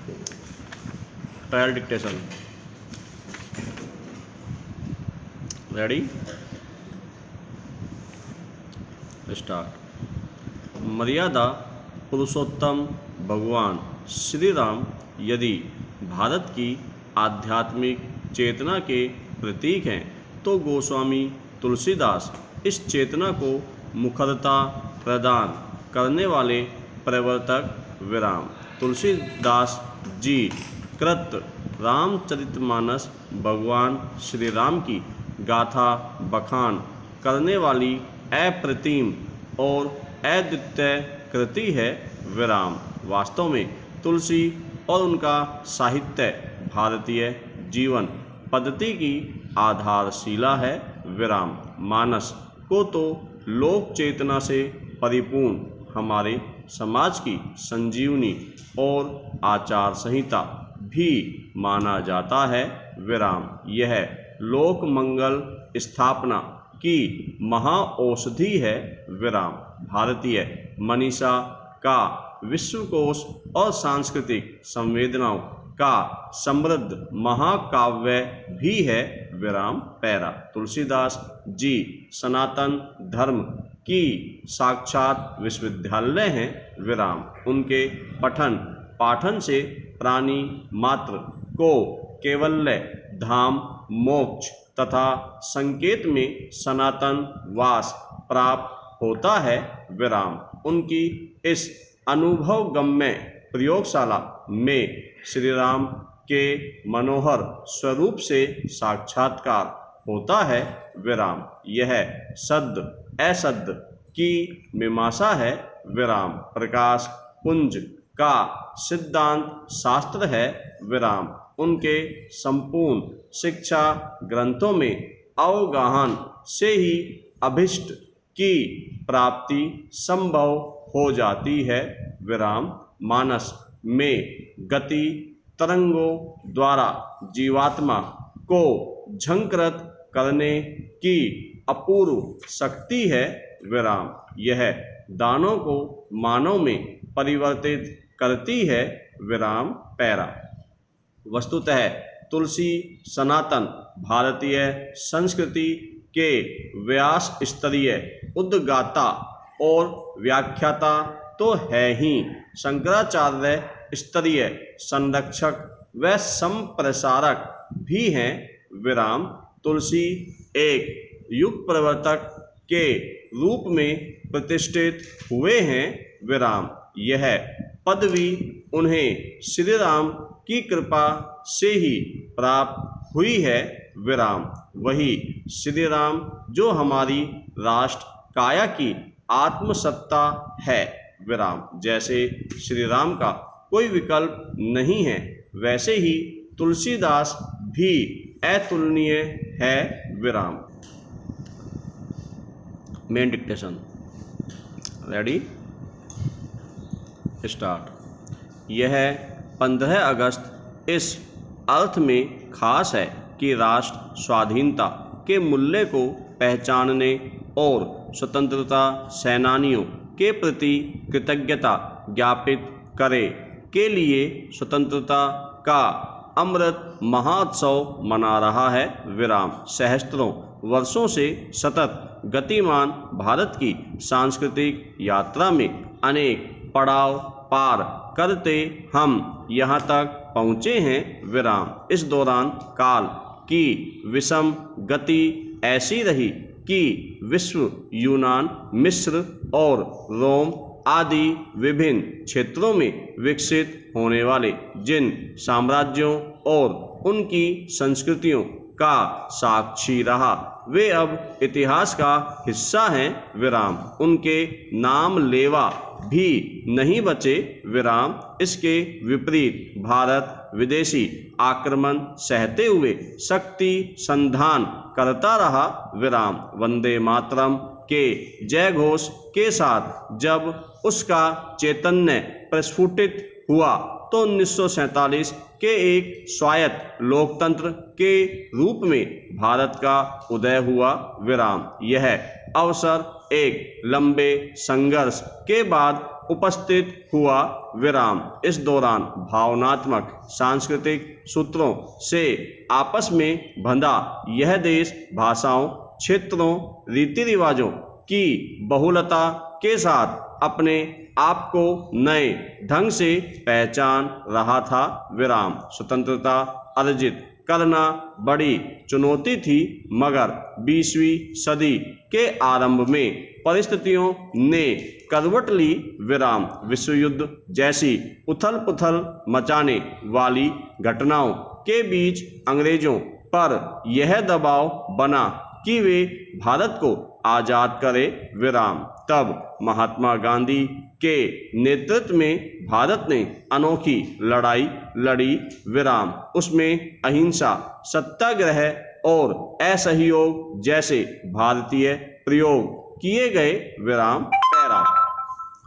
Trial dictation. Ready, start. मर्यादा पुरुषोत्तम भगवान श्री राम यदि भारत की आध्यात्मिक चेतना के प्रतीक हैं तो गोस्वामी तुलसीदास इस चेतना को मुखरता प्रदान करने वाले प्रवर्तक विराम। तुलसीदास जी कृत रामचरितमानस भगवान श्री राम की गाथा बखान करने वाली अप्रतिम और अद्वितीय कृति है विराम। वास्तव में तुलसी और उनका साहित्य भारतीय जीवन पद्धति की आधारशिला है। विराम मानस को तो लोक चेतना से परिपूर्ण हमारे समाज की संजीवनी और आचार संहिता भी माना जाता है। विराम यह लोक मंगल स्थापना की महाऔषधि है। विराम भारतीय मनीषा का विश्वकोश और सांस्कृतिक संवेदनाओं का समृद्ध महाकाव्य भी है। विराम पैरा। तुलसीदास जी सनातन धर्म की साक्षात विश्वविद्यालय हैं। विराम उनके पठन पाठन से प्राणी मात्र को कैवल्य धाम मोक्ष तथा संकेत में सनातन वास प्राप्त होता है। विराम उनकी इस अनुभवगम्य प्रयोगशाला में श्री राम के मनोहर स्वरूप से साक्षात्कार होता है। विराम यह सद्य असद्य की मीमांसा है। विराम प्रकाश पुंज का सिद्धांत शास्त्र है। विराम उनके संपूर्ण शिक्षा ग्रंथों में अवगाहन से ही अभिष्ट की प्राप्ति संभव हो जाती है। विराम मानस में गति तरंगों द्वारा जीवात्मा को झंकृत करने की अपूर्व शक्ति है। विराम यह दानों को मानव में परिवर्तित करती है। विराम पैरा। वस्तुतः तुलसी सनातन भारतीय संस्कृति के व्यास स्तरीय उद्गाता और व्याख्याता तो है ही, शंकराचार्य स्तरीय संरक्षक व संप्रसारक भी हैं। विराम तुलसी एक युग प्रवर्तक के रूप में प्रतिष्ठित हुए हैं। विराम यह पदवी उन्हें श्री राम की कृपा से ही प्राप्त हुई है। विराम वही श्री राम जो हमारी राष्ट्र काया की आत्मसत्ता है। विराम जैसे श्री राम का कोई विकल्प नहीं है, वैसे ही तुलसीदास भी अतुलनीय है। विराम मेन डिक्टेशन। Ready, start. यह 15 अगस्त इस अर्थ में खास है कि राष्ट्र स्वाधीनता के मूल्य को पहचानने और स्वतंत्रता सेनानियों के प्रति कृतज्ञता ज्ञापित करे के लिए स्वतंत्रता का अमृत महोत्सव मना रहा है। विराम सहस्त्रों वर्षों से सतत गतिमान भारत की सांस्कृतिक यात्रा में अनेक पड़ाव पार करते हम यहाँ तक पहुँचे हैं। विराम इस दौरान काल की विषम गति ऐसी रही कि विश्व यूनान मिस्र और रोम आदि विभिन्न क्षेत्रों में विकसित होने वाले जिन साम्राज्यों और उनकी संस्कृतियों का साक्षी रहा, वे अब इतिहास का हिस्सा हैं। विराम उनके नाम लेवा भी नहीं बचे। विराम इसके विपरीत भारत विदेशी आक्रमण सहते हुए शक्ति संधान करता रहा। विराम वंदे मातरम के जय घोष के साथ जब उसका चैतन्य प्रस्फुटित हुआ तो 1947 के एक स्वायत्त लोकतंत्र के रूप में भारत का उदय हुआ। विराम यह अवसर एक लंबे संघर्ष के बाद उपस्थित हुआ विराम। इस दौरान भावनात्मक सांस्कृतिक सूत्रों से आपस में बंधा यह देश भाषाओं, क्षेत्रों, रीति रिवाजों की बहुलता के साथ अपने आप को नए ढंग से पहचान रहा था। विराम। स्वतंत्रता अर्जित करना बड़ी चुनौती थी, मगर 20वीं सदी के आरंभ में परिस्थितियों ने करवट ली। विराम विश्व युद्ध जैसी उथल पुथल मचाने वाली घटनाओं के बीच अंग्रेजों पर यह दबाव बना कि वे भारत को आज़ाद करें। विराम। तब महात्मा गांधी के नेतृत्व में भारत ने अनोखी लड़ाई लड़ी। विराम। उसमें अहिंसा, सत्याग्रह और असहयोग जैसे भारतीय प्रयोग किए गए। विराम। पैरा।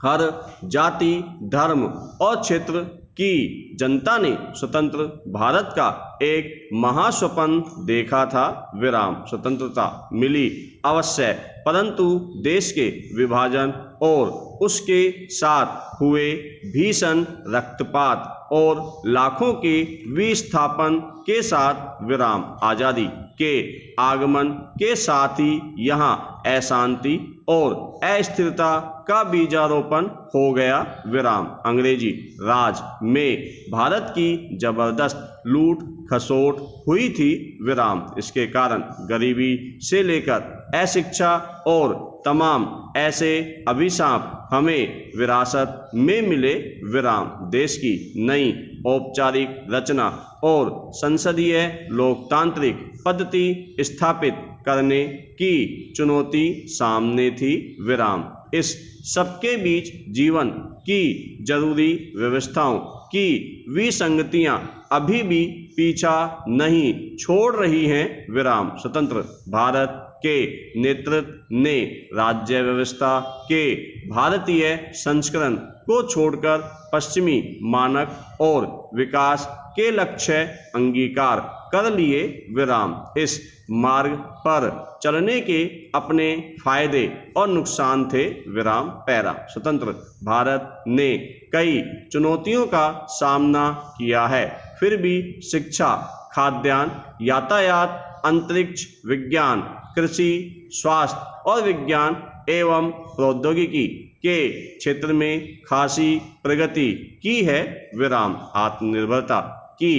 हर जाति, धर्म और क्षेत्र की जनता ने स्वतंत्र भारत का एक महास्वप्न देखा था। विराम। स्वतंत्रता मिली अवश्य, परंतु देश के विभाजन और उसके साथ हुए भीषण रक्तपात और लाखों के विस्थापन के साथ विराम। आज़ादी के आगमन के साथ ही यहाँ अशांति और अस्थिरता का बीजारोपण हो गया। विराम। अंग्रेजी राज में भारत की जबरदस्त लूट खसोट हुई थी। विराम। इसके कारण गरीबी से लेकर अशिक्षा और तमाम ऐसे अभिशाप हमें विरासत में मिले। विराम। देश की नई औपचारिक रचना और संसदीय लोकतांत्रिक पद्धति स्थापित करने की चुनौती सामने थी। विराम। इस सबके बीच जीवन की जरूरी व्यवस्थाओं की विसंगतियां अभी भी पीछा नहीं छोड़ रही हैं। विराम। स्वतंत्र भारत के नेतृत्व ने राज्य व्यवस्था के भारतीय संस्करण को छोड़कर पश्चिमी मानक और विकास के लक्ष्य अंगीकार कर लिए। विराम। इस मार्ग पर चलने के अपने फायदे और नुकसान थे। विराम। पैरा। स्वतंत्र भारत ने कई चुनौतियों का सामना किया है, फिर भी शिक्षा, खाद्यान्न, यातायात, अंतरिक्ष विज्ञान, कृषि, स्वास्थ्य और विज्ञान एवं प्रौद्योगिकी के क्षेत्र में खासी प्रगति की है। विराम। आत्मनिर्भरता की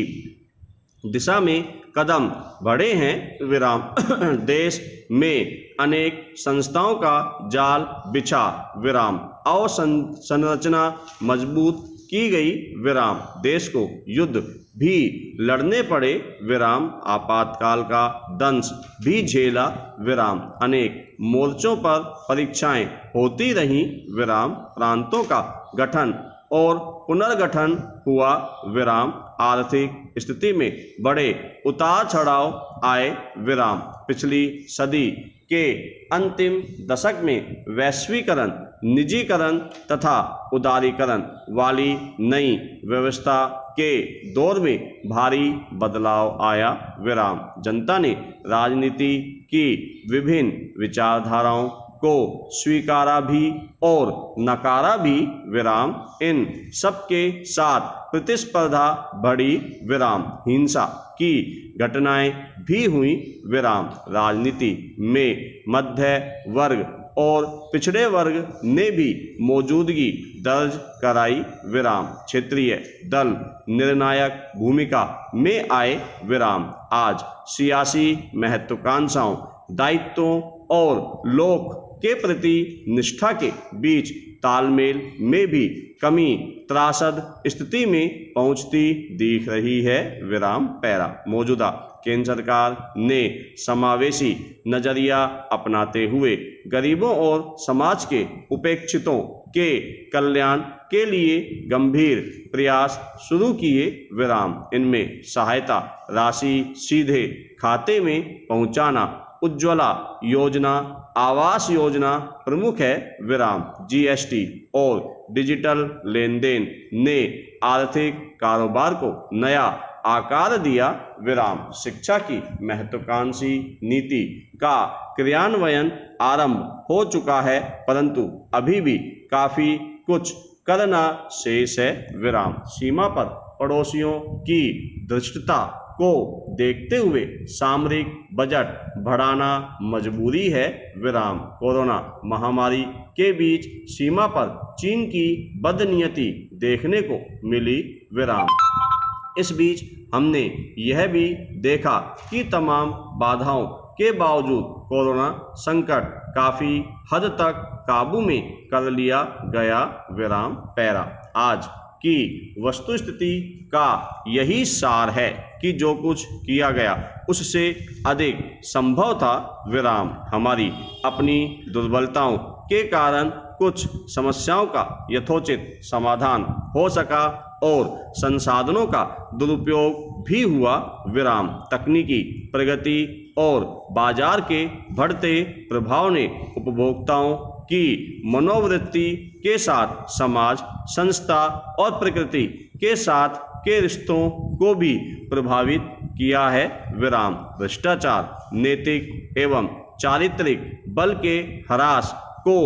दिशा में कदम बढ़े हैं। विराम। देश में अनेक संस्थाओं का जाल बिछा। विराम। अवसंरचना मजबूत की गई। विराम। देश को युद्ध भी लड़ने पड़े। विराम। आपातकाल का दंश भी झेला। विराम। अनेक मोर्चों पर परीक्षाएं होती रहीं। विराम। प्रांतों का गठन और पुनर्गठन हुआ। विराम। आर्थिक स्थिति में बड़े उतार चढ़ाव आए। विराम। पिछली सदी के अंतिम दशक में वैश्वीकरण, निजीकरण तथा उदारीकरण वाली नई व्यवस्था के दौर में भारी बदलाव आया। विराम। जनता ने राजनीति की विभिन्न विचारधाराओं को स्वीकारा भी और नकारा भी। विराम। इन सबके साथ प्रतिस्पर्धा बढ़ी। विराम। हिंसा की घटनाएं भी हुई। विराम। राजनीति में मध्य वर्ग और पिछड़े वर्ग ने भी मौजूदगी दर्ज कराई। विराम। क्षेत्रीय दल निर्णायक भूमिका में आए। विराम। आज सियासी महत्वाकांक्षाओं, दायित्वों और लोक के प्रति निष्ठा के बीच तालमेल में भी कमी त्रासद स्थिति में पहुंचती दिख रही है। विराम। पैरा। मौजूदा केंद्र सरकार ने समावेशी नजरिया अपनाते हुए गरीबों और समाज के उपेक्षितों के कल्याण के लिए गंभीर प्रयास शुरू किए। विराम। इनमें सहायता राशि सीधे खाते में पहुंचाना, उज्ज्वला योजना, आवास योजना प्रमुख है। विराम। जीएसटी और डिजिटल लेन देन ने आर्थिक कारोबार को नया आकार दिया। विराम। शिक्षा की महत्वाकांक्षी नीति का क्रियान्वयन आरंभ हो चुका है, परंतु अभी भी काफ़ी कुछ करना शेष है विराम। सीमा पर पड़ोसियों की धृष्टता को देखते हुए सामरिक बजट बढ़ाना मजबूरी है विराम। कोरोना महामारी के बीच सीमा पर चीन की बदनीयती देखने को मिली विराम। इस बीच हमने यह भी देखा कि तमाम बाधाओं के बावजूद कोरोना संकट काफ़ी हद तक काबू में कर लिया गया विराम पैरा। आज की वस्तुस्थिति का यही सार है कि जो कुछ किया गया उससे अधिक संभव था विराम। हमारी अपनी दुर्बलताओं के कारण कुछ समस्याओं का यथोचित समाधान हो सका और संसाधनों का दुरुपयोग भी हुआ विराम। तकनीकी प्रगति और बाजार के बढ़ते प्रभाव ने उपभोक्ताओं की मनोवृत्ति के साथ समाज, संस्था और प्रकृति के साथ के रिश्तों को भी प्रभावित किया है विराम। भ्रष्टाचार नैतिक एवं चारित्रिक बल के ह्रास को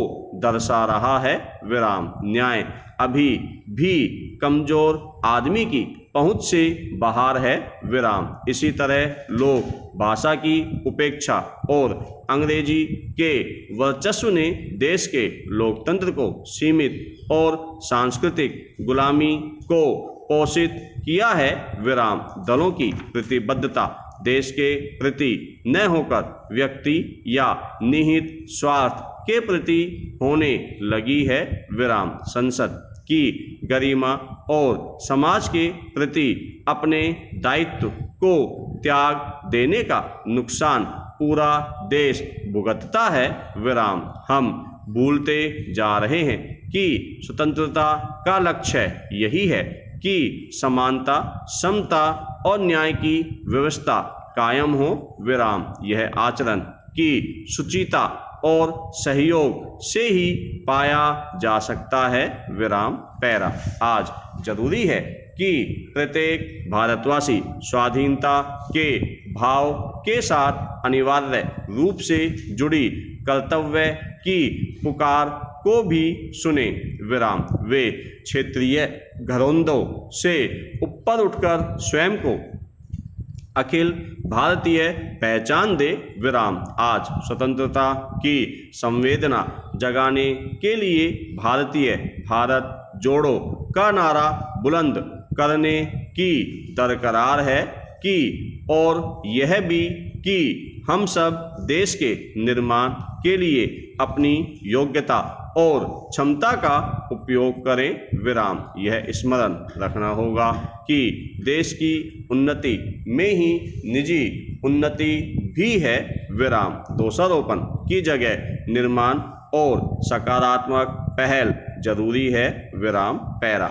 दर्शा रहा है विराम। न्याय अभी भी कमजोर आदमी की पहुंच से बाहर है विराम। इसी तरह लोक भाषा की उपेक्षा और अंग्रेजी के वर्चस्व ने देश के लोकतंत्र को सीमित और सांस्कृतिक गुलामी को पोषित किया है विराम। दलों की प्रतिबद्धता देश के प्रति न होकर व्यक्ति या निहित स्वार्थ के प्रति होने लगी है विराम। संसद की गरिमा और समाज के प्रति अपने दायित्व को त्याग देने का नुकसान पूरा देश भुगतता है विराम। हम भूलते जा रहे हैं कि स्वतंत्रता का लक्ष्य यही है कि समानता, समता और न्याय की व्यवस्था कायम हो विराम। यह आचरण की शुचिता और सहयोग से ही पाया जा सकता है विराम पैरा। आज जरूरी है कि प्रत्येक भारतवासी स्वाधीनता के भाव के साथ अनिवार्य रूप से जुड़ी कर्तव्य की पुकार को भी सुने विराम। वे क्षेत्रीय घरोंदों से ऊपर उठकर स्वयं को अखिल भारतीय पहचान दे विराम। आज स्वतंत्रता की संवेदना जगाने के लिए भारत जोड़ो का नारा बुलंद करने की दरकार है कि और यह भी कि हम सब देश के निर्माण के लिए अपनी योग्यता और क्षमता का उपयोग करें विराम। यह स्मरण रखना होगा कि देश की उन्नति में ही निजी उन्नति भी है विराम। दोषारोपण की जगह निर्माण और सकारात्मक पहल जरूरी है विराम पैरा।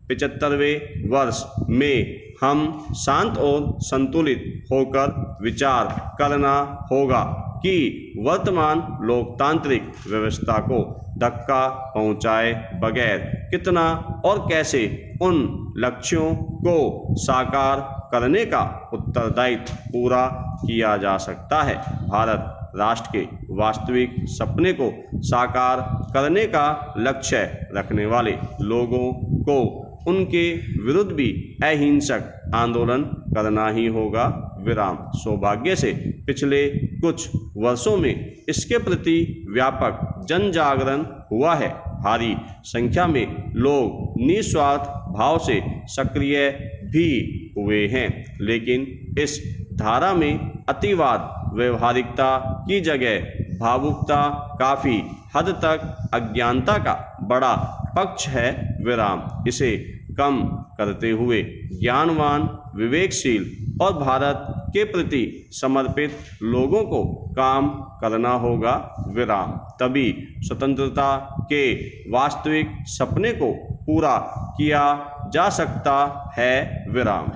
75वें वर्ष में हम शांत और संतुलित होकर विचार करना होगा कि वर्तमान लोकतांत्रिक व्यवस्था को धक्का पहुंचाए बगैर कितना और कैसे उन लक्ष्यों को साकार करने का उत्तरदायित्व पूरा किया जा सकता है। भारत राष्ट्र के वास्तविक सपने को साकार करने का लक्ष्य रखने वाले लोगों को उनके विरुद्ध भी अहिंसक आंदोलन करना ही होगा विराम। सौभाग्य से पिछले कुछ वर्षों में इसके प्रति व्यापक जन जागरण हुआ है। भारी संख्या में लोग निस्वार्थ भाव से सक्रिय भी हुए हैं, लेकिन इस धारा में अतिवाद, व्यवहारिकता की जगह भावुकता, काफ़ी हद तक अज्ञानता का बड़ा पक्ष है विराम। इसे कम करते हुए ज्ञानवान, विवेकशील और भारत के प्रति समर्पित लोगों को काम करना होगा विराम। तभी स्वतंत्रता के वास्तविक सपने को पूरा किया जा सकता है विराम।